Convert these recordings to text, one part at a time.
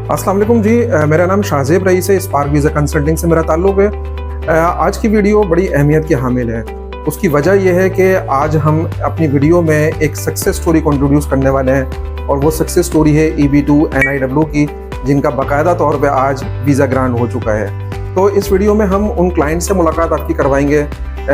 अस्सलाम वालेकुम जी। मेरा नाम शाहजेब रईस है। स्पार्क वीज़ा कंसल्टिंग से मेरा ताल्लुक़ है। आज की वीडियो बड़ी अहमियत की हामिल है। उसकी वजह यह है कि आज हम अपनी वीडियो में एक सक्सेस स्टोरी को इंट्रोड्यूस करने वाले हैं और वो सक्सेस स्टोरी है EB2 NIW की, जिनका बाकायदा तौर पे आज वीज़ा ग्रांट हो चुका है। तो इस वीडियो में हम उन क्लाइंट से मुलाकात आपकी करवाएंगे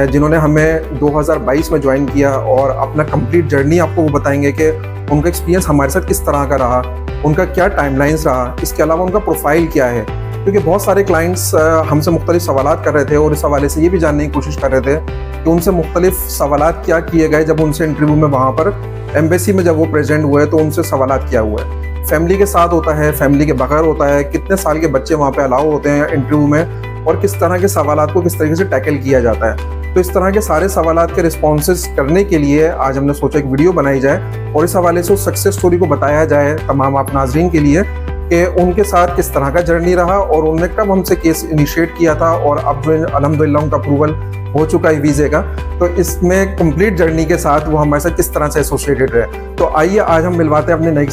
जिन्होंने हमें 2022 में ज्वाइन किया और अपना कंप्लीट जर्नी आपको वो बताएंगे कि उनका एक्सपीरियंस हमारे साथ किस तरह का रहा, उनका क्या टाइमलाइंस रहा, इसके अलावा उनका प्रोफाइल क्या है। क्योंकि बहुत सारे क्लाइंट्स हमसे मुख्तलिफ सवालात कर रहे थे और इस हवाले से ये भी जानने की कोशिश कर रहे थे कि उनसे मुख्तलिफ सवालात क्या किए गए जब उनसे इंटरव्यू में वहाँ पर एम्बेसी में जब वो प्रेजेंट हुए तो उनसे सवालात क्या हुए। फैमिली के साथ होता है, फैमिली के बगैर होता है, कितने साल के बच्चे वहाँ पे अलाउ होते हैं इंटरव्यू में और किस तरह के सवालात को किस तरीके से टैकल किया जाता है। तो इस तरह के सारे सवालात के रिस्पॉन्सेस करने के लिए आज हमने सोचा एक वीडियो बनाई जाए और इस हवाले से उस सक्सेस स्टोरी को बताया जाए तमाम आप नाज़रीन के लिए कि उनके साथ किस तरह का जर्नी रहा और उन्होंने कब हमसे केस इनिशिएट किया था और अब जो अल्हम्दुलिल्लाह उनका अप्रूवल हो चुका है वीज़े का। तो इसमें कंप्लीट जर्नी के साथ वो हमारे साथ किस तरह से एसोसिएटेड रहे। तो आइए आज हम मिलवाते हैं अपने नई एक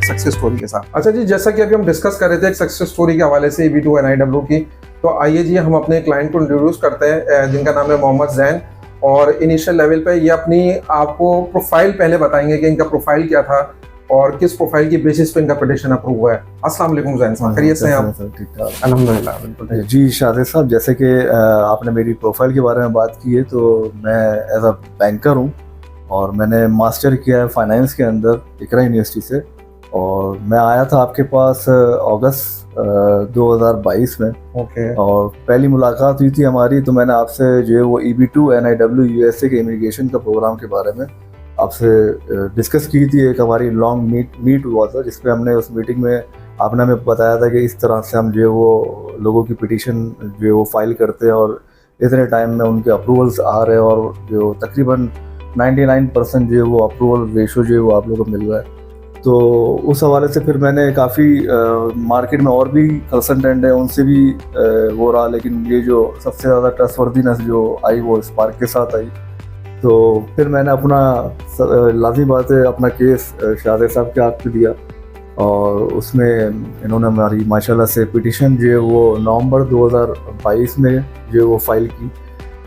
सक्सेस स्टोरी के साथ। अच्छा जी, जैसा कि अभी हम डिस्कस कर रहे थे एक सक्सेस स्टोरी के हवाले से EB2 NIW की, तो आइए जी हम अपने क्लाइंट को इंट्रोड्यूस करते हैं जिनका नाम है मोहम्मद जैन। और इनिशियल लेवल पे ये अपनी आपको प्रोफाइल पहले बताएंगे कि इनका प्रोफाइल क्या था और किस प्रोफाइल की बेसिस पे इनका पिटीशन अप्रूव हुआ है। अस्सलाम वालेकुम जैन साहब, खैरियत से हैं आप? ठीक ठाक, अल्हम्दुलिल्लाह, बिल्कुल जी। शाहिद साहब, जैसे कि आपने मेरी प्रोफाइल के बारे में बात की है, तो मैं एज अ बैंकर हूँ और मैंने मास्टर किया है फाइनेंस के अंदर इकरा यूनिवर्सिटी से। और मैं आया था आपके पास अगस्त 2022 में। ओके। और पहली मुलाकात हुई थी हमारी, तो मैंने आपसे जो है वो EB2 NIW USA के इमिग्रेशन का प्रोग्राम के बारे में आपसे डिस्कस की थी। एक हमारी लॉन्ग मीट हुआ था जिसपे हमने उस मीटिंग में आपने हमें बताया था कि इस तरह से हम जो है वो लोगों की पिटीशन जो है वो फाइल करते हैं और इतने टाइम में उनके अप्रूवल्स आ रहे हैं और जो तकरीबन 99% जो है वो अप्रूवल रेशो जो है वो आप लोगों को मिल रहा है। तो उस हवाले से फिर मैंने काफ़ी मार्केट में और भी कंसल्टेंट है उनसे भी वो रहा, लेकिन ये जो सबसे ज़्यादा ट्रस्टवर्दीनेस जो आई वो स्पार्क के साथ आई। तो फिर मैंने अपना लाज़मी बात है अपना केस शाहिद साहब के हाथ पे दिया और उसमें इन्होंने हमारी माशाल्लाह से पिटीशन जो है वो नवंबर 2022 में जो है वो फाइल की।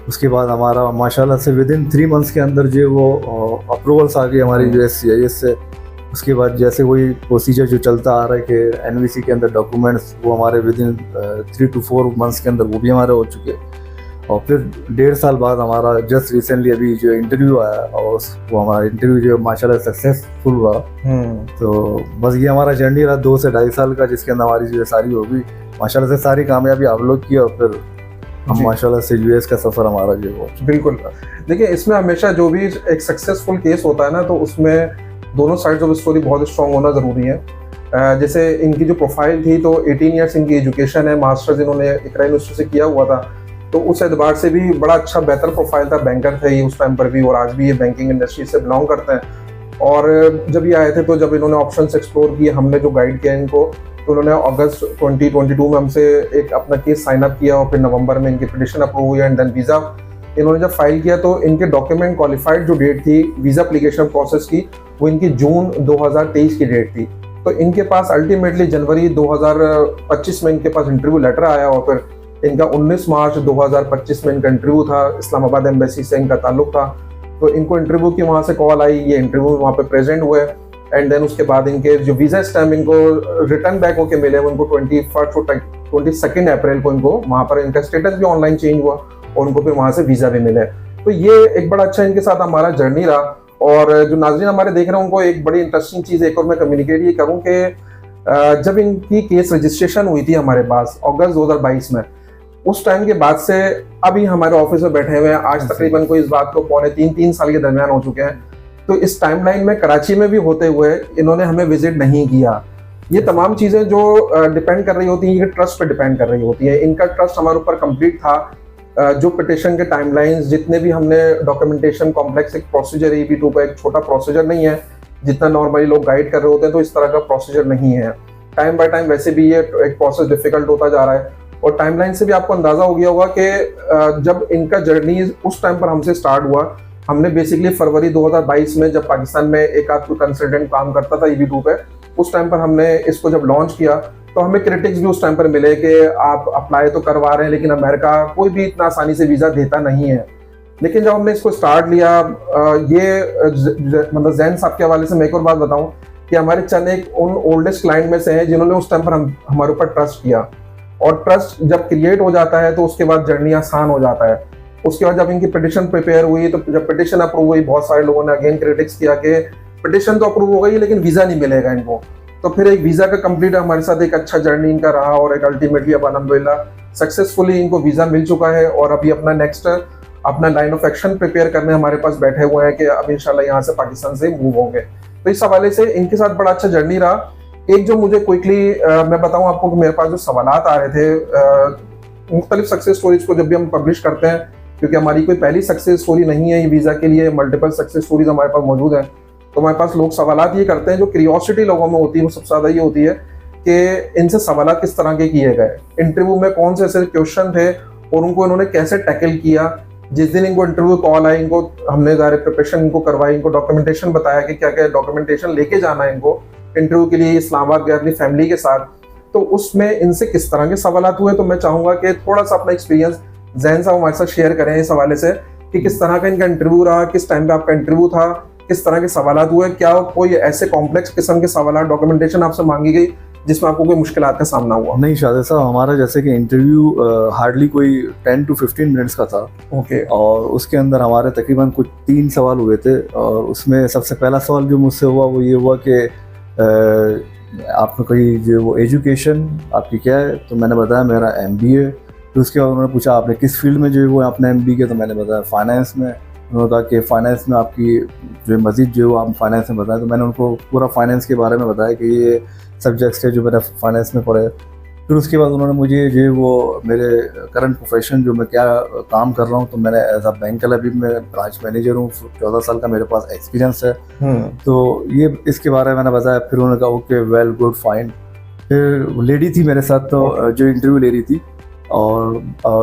उसके बाद हमारा माशाल्लाह से विदिन 3 मंथ्स के अंदर जो है वो अप्रूवल्स आ गई हमारी USCIS से। उसके बाद जैसे वही प्रोसीजर जो चलता आ रहा है कि NVC के अंदर डॉक्यूमेंट्स वो हमारे विदिन 3 to 4 मंथ्स के अंदर वो भी हमारे हो चुके। और फिर 1.5 साल बाद हमारा जस्ट रिसेंटली अभी जो इंटरव्यू आया और वो हमारा इंटरव्यू जो माशाल्लाह सक्सेसफुल हुआ। तो बस ये हमारा जर्नी रहा 2 से 2.5 साल का, जिसके अंदर हमारी जो सारी होगी माशाल्लाह से सारी कामयाबी आप लोग की और फिर हम माशाल्लाह से US का सफ़र हमारा जो वो। बिल्कुल। देखिए, इसमें हमेशा जो भी एक सक्सेसफुल केस होता है ना, तो उसमें दोनों साइड्स ऑफ स्टोरी बहुत स्ट्रॉन्ग होना ज़रूरी है। जैसे इनकी जो प्रोफाइल थी तो 18 ईयर्स इनकी एजुकेशन है, मास्टर्स इन्होंने इकरा यूनिवर्सिटी से किया हुआ था, तो उस एतबार से भी बड़ा अच्छा बेहतर प्रोफाइल था। बैंकर थे ये उस टाइम पर भी और आज भी ये बैंकिंग इंडस्ट्री से बिलोंग करते हैं। और जब ये आए थे तो जब इन्होंने ऑप्शंस एक्सप्लोर किए, हमने जो गाइड किया इनको, तो उन्होंने अगस्त 2022 में हमसे एक अपना केस साइन अप किया और फिर नवंबर में इनकी पिटीशन अप्रूव हुई एंड देन वीज़ा इन्होंने जब फाइल किया तो इनके डॉक्यूमेंट क्वालिफाइड जो डेट थी वीज़ा एप्लीकेशन प्रोसेस की वो इनकी जून 2023 की डेट थी। तो इनके पास अल्टीमेटली जनवरी 2025 में इनके पास इंटरव्यू लेटर आया और फिर इनका 19 मार्च 2025 में इनका इंटरव्यू था। इस्लामाबाद एम्बेसी से इनका ताल्लुक था, तो इनको इंटरव्यू की वहाँ से कॉल आई, ये इंटरव्यू वहाँ पे प्रेजेंट हुए एंड देन उसके बाद इनके जो वीज़ा स्टैम्प इनको रिटर्न बैक होके मिले वो इनको 21 और 22 अप्रैल को इनको वहाँ पर इनका स्टेटस भी ऑनलाइन चेंज हुआ और उनको फिर वहाँ से वीज़ा भी मिले। तो ये एक बड़ा अच्छा इनके साथ हमारा जर्नी रहा। और जो नाज़रीन हमारे देख रहे हैं उनको एक बड़ी इंटरेस्टिंग चीज़ एक और मैं कम्युनिकेट ये करूँ कि जब इनकी केस रजिस्ट्रेशन हुई थी हमारे पास अगस्त 2022 में, उस टाइम के बाद से अभी हमारे ऑफिस में बैठे हुए हैं, आज तकरीबन कोई इस बात को 3 साल के दरमियान हो चुके हैं। तो इस टाइमलाइन में कराची में भी होते हुए इन्होंने हमें विजिट नहीं किया। ये तमाम चीज़ें जो डिपेंड कर रही होती हैं, ये ट्रस्ट पे डिपेंड कर रही होती है। इनका ट्रस्ट हमारे ऊपर कंप्लीट था। जो पिटिशन के टाइमलाइंस जितने भी हमने डॉक्यूमेंटेशन कॉम्प्लेक्स एक प्रोसीजर EB2 का एक छोटा प्रोसीजर नहीं है जितना नॉर्मली लोग गाइड कर रहे होते हैं, तो इस तरह का प्रोसीजर नहीं है। टाइम बाय टाइम वैसे भी ये एक प्रोसेस डिफिकल्ट होता जा रहा है और टाइमलाइन से भी आपको अंदाजा हो गया होगा कि जब इनका जर्नी उस टाइम पर हमसे स्टार्ट हुआ, हमने बेसिकली फरवरी 2022 में जब पाकिस्तान में एक आध कोई कंसल्टेंट काम करता था EB2 पे, उस टाइम पर हमने इसको जब लॉन्च किया तो हमें क्रिटिक्स भी उस टाइम पर मिले कि आप अप्लाई तो करवा रहे हैं लेकिन अमेरिका कोई भी इतना आसानी से वीज़ा देता नहीं है। लेकिन जब हमने इसको स्टार्ट लिया, मतलब जैन साहब के हवाले से मैं एक और बात बताऊं कि हमारे चंद एक उन ओल्डेस्ट क्लाइंट में से हैं जिन्होंने उस टाइम पर हमारे ऊपर ट्रस्ट किया, और ट्रस्ट जब क्रिएट हो जाता है तो उसके बाद जर्नी आसान हो जाता है। उसके बाद जब इनकी पिटिशन प्रिपेयर हुई तो जब पिटिशन अप्रूव हुई, बहुत सारे लोगों ने अगेन क्रिटिक्स किया कि पिटिशन तो अप्रूव हो गई लेकिन वीज़ा नहीं मिलेगा इनको। तो फिर एक वीज़ा का कंप्लीट हमारे साथ एक अच्छा जर्नी इनका रहा, और एक अल्टीमेटली अब अल्हम्दुलिल्लाह सक्सेसफुली इनको वीज़ा मिल चुका है, और अभी अपना नेक्स्ट अपना लाइन ऑफ एक्शन प्रिपेयर करने हमारे पास बैठे हुए हैं कि अब इंशाल्लाह यहाँ से पाकिस्तान से मूव होंगे। तो इस हवाले से इनके साथ बड़ा अच्छा जर्नी रहा। एक जो मुझे क्विकली मैं बताऊं आपको कि मेरे पास जो सवालात आ रहे थे मुख्तलिफ सक्सेस स्टोरीज को जब भी हम पब्लिश करते हैं, क्योंकि हमारी कोई पहली सक्सेस स्टोरी नहीं है ये वीज़ा के लिए, मल्टीपल सक्सेस स्टोरीज हमारे पास मौजूद हैं। तो हमारे पास लोग सवालात ये करते हैं, जो क्यूरियोसिटी लोगों में होती है वो सबसे ज़्यादा ये होती है कि इनसे सवालात किस तरह के किए गए, इंटरव्यू में कौन से ऐसे क्वेश्चन थे और उनको इन्होंने कैसे टैकल किया। जिस दिन इनको इंटरव्यू कॉल आई, इनको हमने डायरेक्ट प्रिपरेशन इनको करवाई, इनको डॉक्यूमेंटेशन बताया कि क्या क्या डॉक्यूमेंटेशन लेके जाना है इनको इंटरव्यू के लिए, इस्लामाबाद गए अपनी फैमिली के साथ। तो उसमें इनसे किस तरह के सवालात हुए, तो मैं चाहूँगा कि थोड़ा सा अपना एक्सपीरियंस जैन साहब हमारे साथ शेयर करें इस हवाले से कि किस तरह का इनका इंटरव्यू रहा, किस टाइम पे आपका इंटरव्यू था, किस तरह के सवालात हुए, क्या कोई ऐसे कॉम्प्लेक्स किस्म के सवालात डॉक्यूमेंटेशन आपसे मांगी गई जिसमें आपको कोई मुश्किलात का सामना हुआ? नहीं शाहिद साहब, हमारा जैसे कि इंटरव्यू हार्डली कोई 10 to 15 मिनट्स का था। ओके। और उसके अंदर हमारे तकरीबन कुछ 3 सवाल हुए थे, और उसमें सबसे पहला सवाल जो मुझसे हुआ वो ये हुआ कि आपने कोई जो वो एजुकेशन आपकी क्या है, तो मैंने बताया मेरा MBA। तो उसके बाद उन्होंने पूछा आपने किस फील्ड में जो है वो आपने MBA किया, तो मैंने बताया फाइनेंस में। उन्होंने कहा कि फाइनेंस में आपकी जो मज़ीद जो आप फाइनेंस में बताएं, तो मैंने उनको पूरा फाइनेंस के बारे में बताया कि ये सब्जेक्ट्स थे जो मैंने फाइनेंस में पढ़े। फिर उसके बाद उन्होंने मुझे जो वो मेरे करंट प्रोफेशन जो मैं क्या काम कर रहा हूँ, तो मैंने एज अ बैंक अभी मैं ब्रांच मैनेजर हूँ, 14 साल का मेरे पास एक्सपीरियंस है। तो ये इसके बारे में मैंने बताया। फिर उन्होंने कहा ओके वेल गुड फाइन। फिर लेडी थी मेरे साथ तो जो इंटरव्यू ले रही थी, और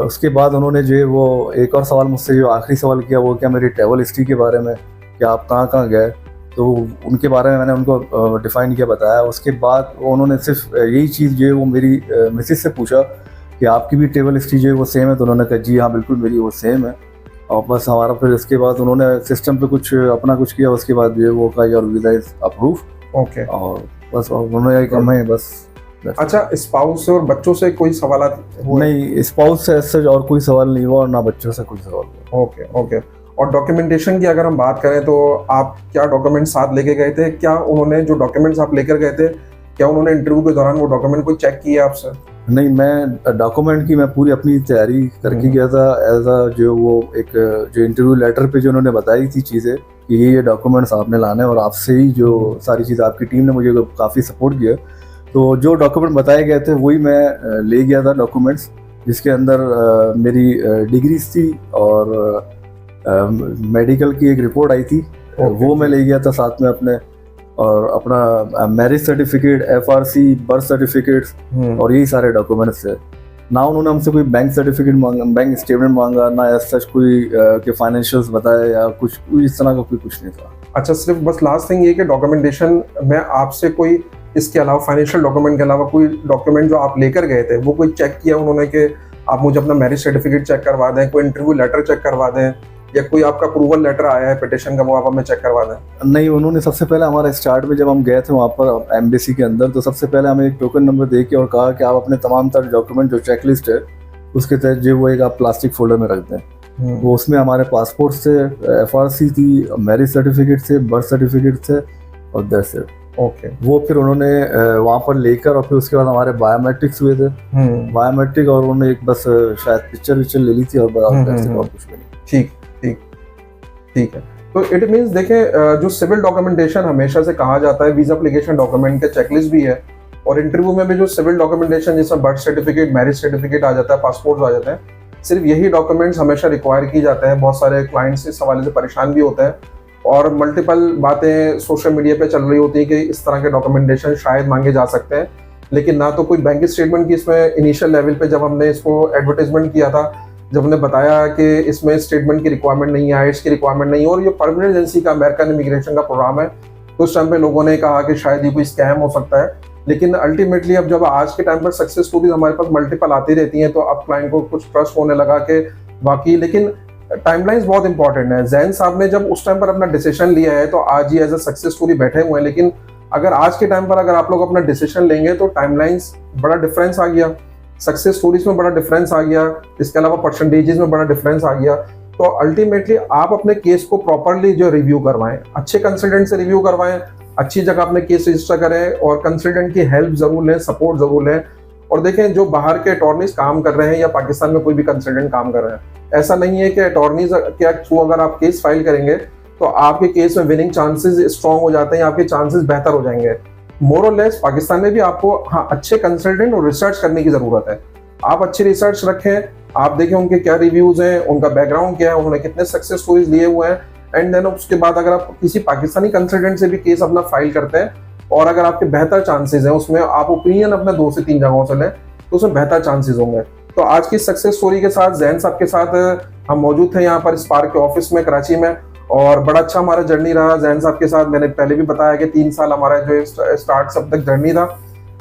उसके बाद उन्होंने जो है वो एक और सवाल मुझसे जो आखिरी सवाल किया वो क्या मेरी ट्रैवल हिस्ट्री के बारे में, कि आप कहाँ कहाँ गए, तो उनके बारे में मैंने उनको डिफ़ाइन किया, बताया। उसके बाद उन्होंने सिर्फ यही चीज़ जो है वो मेरी मिसेस से पूछा कि आपकी भी ट्रैवल हिस्ट्री जो है वो सेम है, तो उन्होंने कहा जी हाँ बिल्कुल मेरी वो सेम है। और बस हमारा फिर इसके बाद उन्होंने सिस्टम पे कुछ अपना कुछ किया, उसके बाद जो है वो कहा your visa is approve. Okay. और बस उन्होंने यही कहा मैं बस। अच्छा, स्पाउस से और बच्चों से कोई सवालात हुए? नहीं, स्पाउस से ऐसे और कोई सवाल नहीं हुआ, और ना बच्चों से कोई सवाल हुआ। Okay okay. और डॉक्यूमेंटेशन की अगर हम बात करें तो आप क्या डॉक्यूमेंट साथ लेके गए थे? क्या उन्होंने जो डॉक्यूमेंट्स आप लेकर गए थे, क्या उन्होंने इंटरव्यू के दौरान वो डॉक्यूमेंट कोई चेक किया आपसे? नहीं, मैं डॉक्यूमेंट की मैं पूरी अपनी तैयारी करके गया था। एज अ जो वो एक जो इंटरव्यू लेटर पे जो उन्होंने बताई थी चीज़ें कि ये डॉक्यूमेंट्स आपने लाने, और आपसे ही जो सारी चीज़ें आपकी टीम ने मुझे काफ़ी सपोर्ट किया। तो जो डॉक्यूमेंट बताए गए थे वही मैं ले गया था डॉक्यूमेंट्स, जिसके अंदर मेरी डिग्रीज थी और मेडिकल की एक रिपोर्ट आई थी, वो मैं ले गया था साथ में अपने, और अपना marriage certificate, FRC, birth certificates, और यही सारे डॉक्यूमेंट्स थे। ना उन्होंने हमसे कोई बैंक सर्टिफिकेट मांगा, बैंक स्टेटमेंट मांगा, ना ऐसा सच कोई के फाइनेंशियल्स बताए या कुछ इस तरह का कोई कुछ नहीं था। अच्छा, सिर्फ बस लास्ट थिंग ये कि डॉक्यूमेंटेशन में आपसे कोई इसके अलावा फाइनेंशियल डॉक्यूमेंट के अलावा कोई डॉक्यूमेंट जो आप लेकर गए थे वो कोई चेक किया उन्होंने कि आप मुझे अपना मैरिज सर्टिफिकेट चेक करवा दें, कोई इंटरव्यू लेटर चेक करवा दें, या कोई आपका अप्रूवल लेटर आया है पिटिशन का वो आप हमें चेक करवा दें? नहीं, उन्होंने सबसे पहले हमारा स्टार्ट में जब हम गए थे वहाँ पर एम्बेसी के अंदर, तो सबसे पहले हमें एक टोकन नंबर दे के और कहा कि आप अपने तमाम तरह डॉक्यूमेंट जो चेकलिस्ट है उसके तहत जो वो एक आप प्लास्टिक फोल्डर में रख दें। वो उसमें हमारे पासपोर्ट से, FRC थी, मैरिज सर्टिफिकेट से, बर्थ सर्टिफिकेट से, और दैट्स इट। ओके। वो फिर उन्होंने वहाँ पर लेकर, और फिर उसके बाद हमारे बायोमेट्रिक्स हुए थे, बायोमेट्रिक, और उन्होंने एक बस शायद पिक्चर ले ली थी, और कुछ भी नहीं। ठीक ठीक ठीक है। तो इट मीन्स देखें, जो सिविल डॉक्यूमेंटेशन हमेशा से कहा जाता है वीजा एप्लीकेशन डॉक्यूमेंट का चेकलिस्ट भी है, और इंटरव्यू में भी जो सिविल डॉक्यूमेंटेशन जैसा बर्थ सर्टिफिकेट, मैरिज सर्टिफिकेट आ जाता है, पासपोर्ट आ जाते हैं, सिर्फ यही डॉक्यूमेंट्स हमेशा रिक्वायर की जाते हैं। बहुत सारे क्लाइंट्स इस हवाले से परेशान भी होते हैं, और मल्टीपल बातें सोशल मीडिया पे चल रही होती है कि इस तरह के डॉक्यूमेंटेशन शायद मांगे जा सकते हैं, लेकिन ना तो कोई बैंक स्टेटमेंट की इसमें इनिशियल लेवल पे जब हमने इसको एडवर्टाइजमेंट किया था, जब हमने बताया कि इसमें स्टेटमेंट की रिक्वायरमेंट नहीं है, आइट्स की रिक्वायरमेंट नहीं है, और ये परमानेंट एजेंसी का अमेरिकन इमिग्रेशन का प्रोग्राम है, तो उस टाइम पे लोगों ने कहा कि शायद ये कोई स्कैम हो सकता है, लेकिन अल्टीमेटली अब जब आज के टाइम पर सक्सेस स्टोरीज हमारे पास मल्टीपल आती रहती हैं तो अब क्लाइंट को कुछ ट्रस्ट होने लगा कि वाकई। लेकिन टाइमलाइंस बहुत इंपॉर्टेंट है। जैन साहब ने जब उस टाइम पर अपना डिसीजन लिया है तो आज ही एज अ सक्सेस स्टोरी बैठे हुए हैं, लेकिन अगर आज के टाइम पर अगर आप लोग अपना डिसीजन लेंगे तो टाइमलाइंस बड़ा डिफरेंस आ गया, सक्सेस स्टोरीज में बड़ा डिफरेंस आ गया, इसके अलावा परसेंटेजेस में बड़ा डिफरेंस आ गया। तो अल्टीमेटली आप अपने केस को प्रॉपरली जो रिव्यू करवाएं, अच्छे कंसल्टेंट से रिव्यू करवाएं, अच्छी जगह अपने केस रजिस्टर करें और कंसल्टेंट की हेल्प जरूर लें, सपोर्ट जरूर लें। और देखें जो बाहर के अटॉर्नीज काम कर रहे हैं या पाकिस्तान में कोई भी कंसल्टेंट काम कर रहे हैं, ऐसा नहीं है कि अटॉर्नीज के थ्रू अगर आप केस फाइल करेंगे तो आपके केस में विनिंग चांसेस स्ट्रॉन्ग हो जाते हैं, आपके चांसेस बेहतर हो जाएंगे। मोर और लेस पाकिस्तान में भी आपको अच्छे कंसल्टेंट और रिसर्च करने की जरूरत है। आप अच्छी रिसर्च रखें, आप देखें उनके क्या रिव्यूज हैं, उनका बैकग्राउंड क्या है, उन्होंने कितने सक्सेस स्टोरीज लिए हुए हैं, एंड देन उसके बाद अगर आप किसी पाकिस्तानी कंसल्टेंट से भी केस अपना फाइल करते हैं और अगर आपके बेहतर चांसेस हैं, उसमें आप ओपिनियन अपने 2 से 3 जगहों से लें तो उसमें बेहतर चांसेस होंगे। तो आज की सक्सेस स्टोरी के साथ जैन साहब के साथ हम मौजूद थे यहाँ पर स्पार्क के ऑफिस में कराची में, और बड़ा अच्छा हमारा जर्नी रहा जैन साहब के साथ। मैंने पहले भी बताया कि 3 साल हमारा जो स्टार्ट अब तक जर्नी था,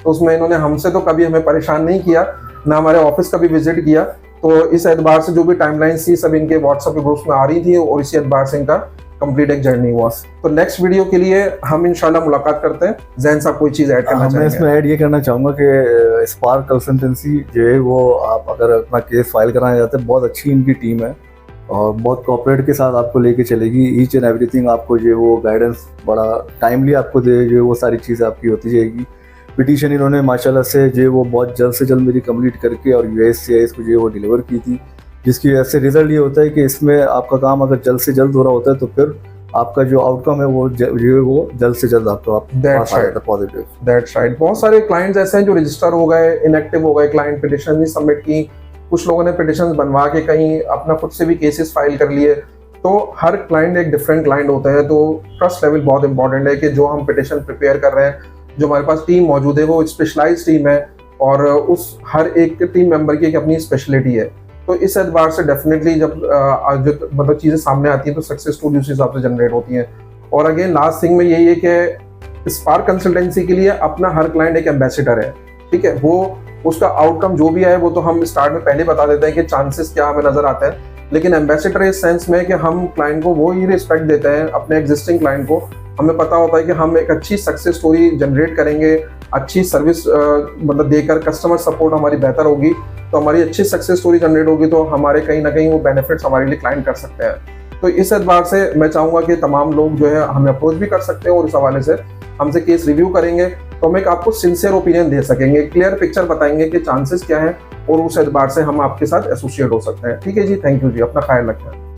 तो उसमें इन्होंने हमसे तो कभी हमें परेशान नहीं किया, ना हमारे ऑफिस का भी विजिट किया। तो इस एतबार से जो भी टाइमलाइंस थी सब इनके व्हाट्सएप के ग्रुप्स में आ रही थी और इसी एतबार से इनका कंप्लीट एक जर्नी हुआ। तो नेक्स्ट वीडियो के लिए हम इंशाल्लाह मुलाकात करते हैं। जैन साहब कोई चीज़ ऐड करना मैं चाहेंगे? इसमें ऐड ये करना चाहूँगा कि स्पार्क कंसल्टेंसी जो है वो आप अगर अपना केस फाइल कराना चाहते हैं, बहुत अच्छी इनकी टीम है और बहुत कोऑपरेट के साथ आपको लेके चलेगी। ईच एंड एवरीथिंग आपको जो है वो गाइडेंस बड़ा टाइमली आपको दे, जो है वो सारी चीज़ें आपकी होती जाएगी। पिटीशन इन्होंने माशाल्लाह से जो है वो बहुत जल्द से जल्द मेरी कंप्लीट करके और USCIS को जो है वो डिलीवर की थी, जिसकी वजह से रिजल्ट ये होता है कि इसमें आपका काम अगर जल्द से जल्द हो रहा होता है तो फिर आपका जो आउटकम है वो जो है वो जल्द से जल्द आपको पास आ जाता है पॉजिटिव। That's right. बहुत सारे क्लाइंट्स ऐसे हैं जो रजिस्टर हो गए, इनएक्टिव हो गए, क्लाइंट पिटिशन नहीं सबमिट की, कुछ लोगों ने पिटिशन बनवा के कहीं अपना खुद से भी केसेस फाइल कर लिए। तो हर क्लाइंट एक डिफरेंट क्लाइंट होता है, तो ट्रस्ट लेवल बहुत इंपॉर्टेंट है कि जो हम पिटिशन प्रिपेयर कर रहे हैं, जो हमारे पास टीम मौजूद है वो स्पेशलाइज टीम है और उस हर एक टीम मेंबर की एक अपनी स्पेशलिटी है। तो इस एतबार से डेफिनेटली जब जो मतलब चीज़ें सामने आती हैं तो सक्सेस स्टोरी उस हिसाब से जनरेट होती हैं। और अगेन लास्ट थिंग में यही है कि स्पार्क कंसल्टेंसी के लिए अपना हर क्लाइंट एक एम्बेसडर है, ठीक है। वो उसका आउटकम जो भी है वो तो हम स्टार्ट में पहले बता देते हैं कि चांसेस क्या हमें नजर आते हैं, लेकिन एम्बेसडर इस सेंस में कि हम क्लाइंट को वो ही रिस्पेक्ट देते हैं अपने एग्जिस्टिंग क्लाइंट को। हमें पता होता है कि हम एक अच्छी सक्सेस स्टोरी जनरेट करेंगे, अच्छी सर्विस मतलब देकर कस्टमर सपोर्ट हमारी बेहतर होगी, तो हमारी अच्छी सक्सेस स्टोरी जनरेट होगी तो हमारे कहीं ना कहीं वो बेनिफिट्स हमारे लिए क्लाइंट कर सकते हैं। तो इस एतबार से मैं चाहूँगा कि तमाम लोग जो है हमें अप्रोच भी कर सकते हैं और इस हवाले से हमसे केस रिव्यू करेंगे तो हम एक आपको सिंसियर ओपिनियन दे सकेंगे, क्लियर पिक्चर बताएंगे कि चांसेस क्या हैं और उस एतबार से हम आपके साथ एसोसिएट हो सकते हैं। ठीक है जी, थैंक यू जी, अपना ख्याल रखें।